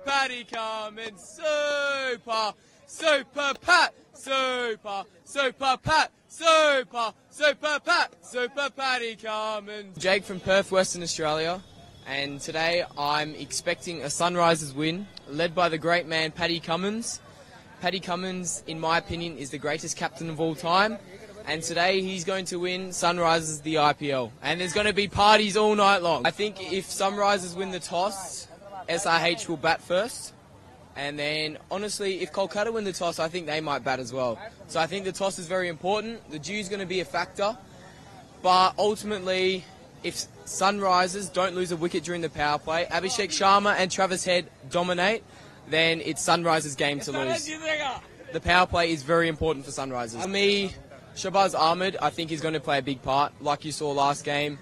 Paddy Cummins, super Pat, super Pat, super Paddy Cummins. Jake from Perth, Western Australia, and today I'm expecting a Sunrisers win, led by the great man Paddy Cummins. Paddy Cummins, in my opinion, is the greatest captain of all time, and today he's going to win Sunrisers the IPL, and there's going to be parties all night long. I think if Sunrisers win the toss, SRH will bat first, and then honestly, if Kolkata win the toss, I think they might bat as well. So I think the toss is very important. The dew's going to be a factor, but ultimately, if Sunrisers don't lose a wicket during the power play, Abhishek Sharma and Travis Head dominate, then it's Sunrisers' game to lose. The power play is very important for Sunrisers. For me, Shahbaz Ahmed, I think, is going to play a big part, like you saw last game,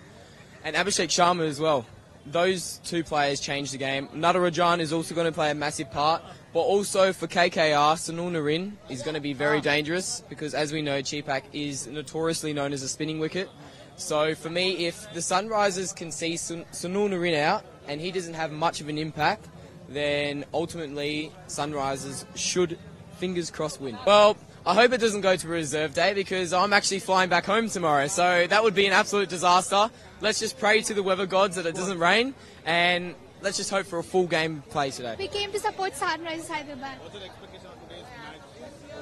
and Abhishek Sharma as well. Those two players change the game. Natarajan is also going to play a massive part, but also for KKR, Sunil Narine is going to be very dangerous because, as we know, Cheepak is notoriously known as a spinning wicket. So for me, if the Sunrisers can see Sunil Narine out and he doesn't have much of an impact, then ultimately Sunrisers should, fingers crossed, win. Well, I hope it doesn't go to reserve day because I'm actually flying back home tomorrow, so that would be an absolute disaster. Let's just pray to the weather gods that it doesn't rain, and let's just hope for a full game play today. We came to support Sunrisers Hyderabad. What's your expectation of today's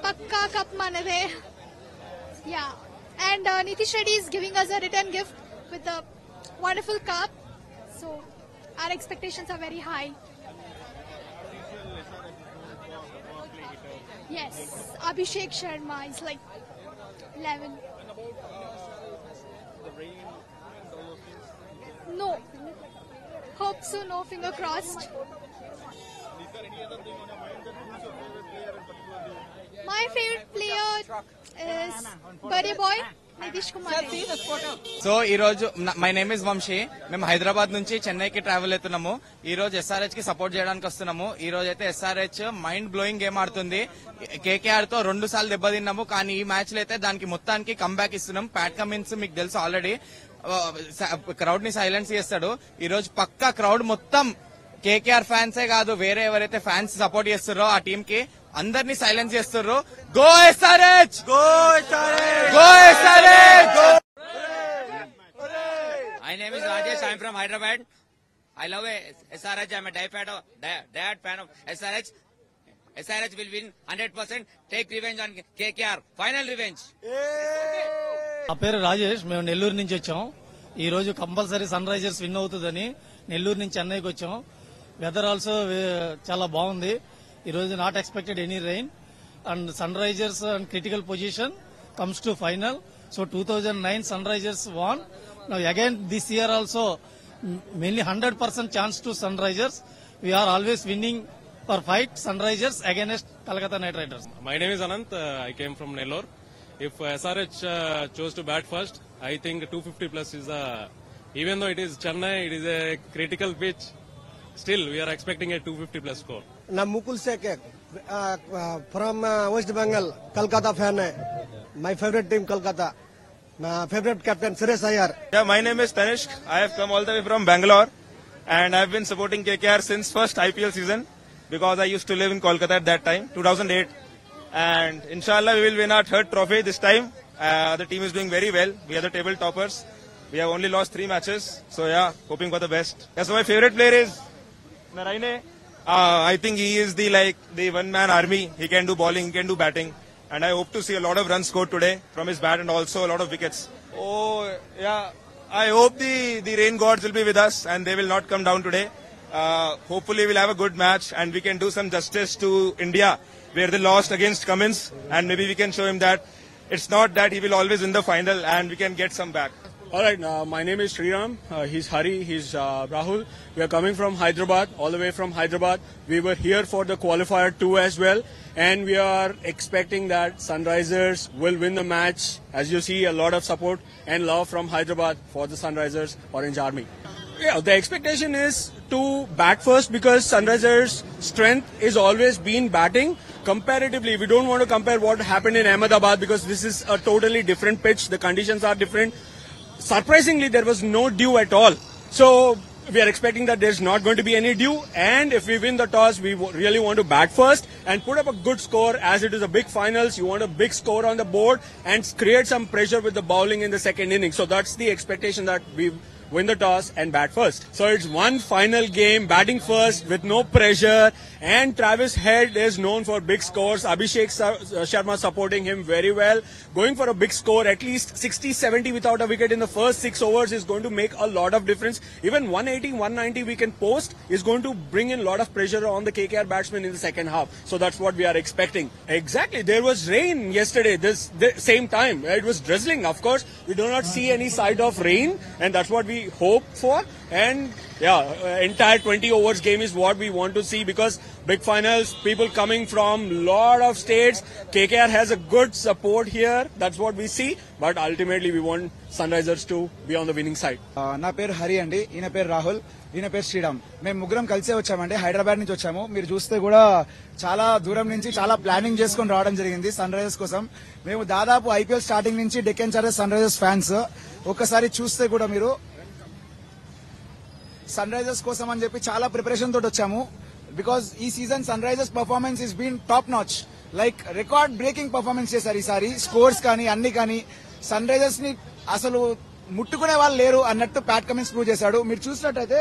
match? Pakka cup manade. Yeah. And Nitish Reddy is giving us a return gift with a wonderful cup. So our expectations are very high. Yes. Abhishek Sharma is like 11. No. Hope so, no, finger crossed. Is there any other thing on your mind that who's your favorite player in particular? My favorite player is Buddy Boy, Nitish Kumar. So ఈ రోజు my name is Vamsi. మేము హైదరాబాద్ నుంచి చెన్నైకి travel అవుతున్నాము. ఈ రోజు SRH కి support చేయడానికి వస్తున్నాము. ఈ రోజు అయితే ఎస్ఆర్హెచ్ మైండ్ బ్లోయింగ్ గేమ్ ఆడుతుంది. కేకేఆర్ తో 2 సార్లు దెబ్బతిన్నాము, కానీ ఈ మ్యాచ్ లో అయితే దానికి మొత్తానికి కంబ్యాక్ ఇస్తున్నాం. ప్యాట్ కమిన్స్ మీకు తెలుసు ఆల్రెడీ క్రౌడ్ ని సైలెన్స్ చేస్తాడు. ఈ రోజు పక్కా క్రౌడ్ మొత్తం కేకేఆర్ ఫ్యాన్సే కాదు, వేరే ఎవరైతే ఫ్యాన్స్ సపోర్ట్ చేస్తారో ఆ టీం కి అందరినీ సైలెన్స్ చేస్తారు. Go SRH, go SRH, go SRH. My name is Rajesh. I am from Hyderabad. I love SRH. I am a diehard fan of SRH. SRH will win 100%. Take revenge on KKR. Final revenge. నా పేరు రాజేష్. మేము నెల్లూరు నుంచి వచ్చాం. ఈ రోజు compulsory sun Risers win అవుతుందని నెల్లూరు నుంచి చెన్నైకి వచ్చాం. వెదర్ ఆల్సో చాలా బాగుంది. ఈ రోజు not expected any rain and Sunrisers and critical position comes to final. So 2009 Sunrisers won. Now again this year also mainly 100% chance to Sunrisers. We are always winning for fight Sunrisers against Kolkata Knight Riders. My name is Anant. I came from Nellore. If SRH chose to bat first, I think 250 plus is even though it is Chennai, it is a critical pitch. Still, we are expecting a 250 plus score. I'm Mukul Sekek from West Bengal, Kolkata fan. My favorite team Kolkata. My favorite captain Suresh Iyer. Yeah, my name is Tanishq. I have come all the way from Bangalore and I have been supporting KKR since first IPL season because I used to live in Kolkata at that time, 2008. And inshallah we will win our third trophy this time. The team is doing very well. We are the table toppers. We have only lost 3 matches. So yeah, hoping for the best. Yeah, so my favorite player is Narine. I think he is the one-man army. He can do bowling, he can do batting. And I hope to see a lot of runs scored today from his bat and also a lot of wickets. Oh, yeah. I hope the rain gods will be with us and they will not come down today. Hopefully we'll have a good match and we can do some justice to India where they lost against Cummins, and maybe we can show him that it's not that he will always win the final and we can get some back. Alright, my name is Sriram. He's Hari, he's Rahul. We are coming from Hyderabad, all the way from Hyderabad. We were here for the qualifier 2 as well, and we are expecting that Sunrisers will win the match. As you see, a lot of support and love from Hyderabad for the Sunrisers Orange Army. Yeah, the expectation is to bat first because Sunrisers' strength is always been batting. Comparatively, we don't want to compare what happened in Ahmedabad because this is a totally different pitch. The conditions are different. Surprisingly, there was no dew at all. So we are expecting that there's not going to be any dew, and if we win the toss, we really want to bat first and put up a good score, as it is a big finals. You want a big score on the board and create some pressure with the bowling in the second inning. So that's the expectation, that we win the toss and bat first. So it's one final game, batting first with no pressure, and Travis Head is known for big scores. Abhishek Sharma supporting him very well. Going for a big score, at least 60-70 without a wicket in the first 6 overs is going to make a lot of difference. Even 180-190 we can post is going to bring in a lot of pressure on the KKR batsmen in the second half. So that's what we are expecting. Exactly. There was rain yesterday, this same time. It was drizzling, of course. We do not see any sight of rain, and that's what we hope for. And yeah, entire 20 overs game is what we want to see, because big finals, people coming from lot of states. KKR has a good support here. That's what we see. But ultimately we want Sunrisers to be on the winning side. నా పేరు హరి అండి, ఈయన పేరు రాహుల్, ఈయన పేరు శ్రీరామ్. మేము ముగ్గురం కలిసే వచ్చామండి, హైదరాబాద్ నుంచి వచ్చాము. మీరు చూస్తే కూడా చాలా దూరం నుంచి చాలా ప్లానింగ్ చేసుకుని రావడం జరిగింది సన్ రైజర్స్ కోసం. మేము దాదాపు ఐపీఎల్ స్టార్టింగ్ నుంచి డెక్కన్ చార్జర్స్ సన్ రైజర్స్ ఫ్యాన్స్. ఒక్కసారి చూస్తే కూడా మీరు సన్ రైజర్స్ కోసం అని చెప్పి చాలా ప్రిపరేషన్ తోటి వచ్చాము. బికాస్ ఈ season Sunrisers performance is been top notch, like record breaking performance చేశారు ఈసారి. స్కోర్స్ కానీ అన్ని కానీ సన్ రైజర్స్ ని అసలు ముట్టుకునే వాళ్ళు లేరు అన్నట్టు ప్యాట్ కమిన్స్ ప్రూవ్ చేశాడు. మీరు చూసినట్టయితే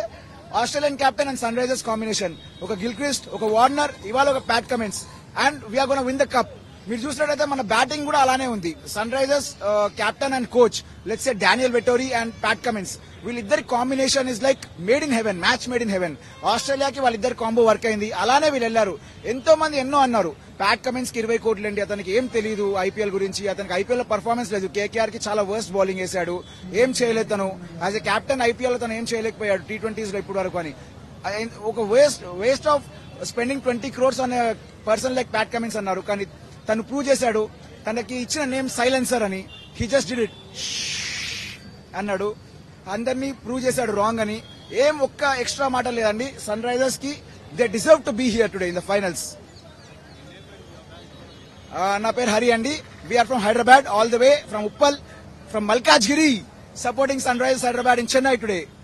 Australian captain and Sunrisers combination, ఒక గిల్క్రిస్ట్, ఒక వార్నర్, ఇవాళ ఒక Pat Cummins, and we are gonna win the cup. మీరు చూసినట్టయితే మన బ్యాటింగ్ కూడా అలానే ఉంది. Sunrisers captain and coach, let's say Daniel Vettori and Pat Cummins, వీళ్ళిద్దరి combination is like made in heaven, match made in heaven. ఆస్ట్రేలియాకి వాళ్ళిద్దరు combo work అయింది. అలానే వీళ్ళు వెళ్లారు. ఎంతో మంది ఎన్నో అన్నారు, ప్యాట్ కమిన్స్ కి 20 కోట్లు అండి, అతనికి ఏం తెలియదు ఐపీఎల్ గురించి, అతనికి ఐపీఎల్ లో పర్ఫార్మెన్స్ లేదు, కేకేఆర్ కి చాలా వర్స్ట్ బౌలింగ్ వేశాడు, ఏం చేయలేదు తను యాజ్ ఎ కెప్టెన్ ఐపీఎల్ లో తను ఏం చేయలేకపోయాడు T20s లో ఇప్పటి వరకు అని. ఒక waste of spending 20 crores on person like Pat Cummins అన్నారు. కానీ తను ప్రూవ్ చేశాడు, తనకి ఇచ్చిన నేమ్ సైలెన్సర్ అని. హీ జస్ట్ డిడ్ ఇట్ అన్నాడు, అందరినీ ప్రూవ్ చేశాడు రాంగ్ అని. ఏం ఒక్క ఎక్స్ట్రా మాట లేదండి సన్ రైజర్స్ కి. They deserve to be here today in the finals. నా పేరు హరి అండి, we are from Hyderabad all the way from Uppal, from Malkajgiri, supporting Sunrisers Hyderabad in Chennai today.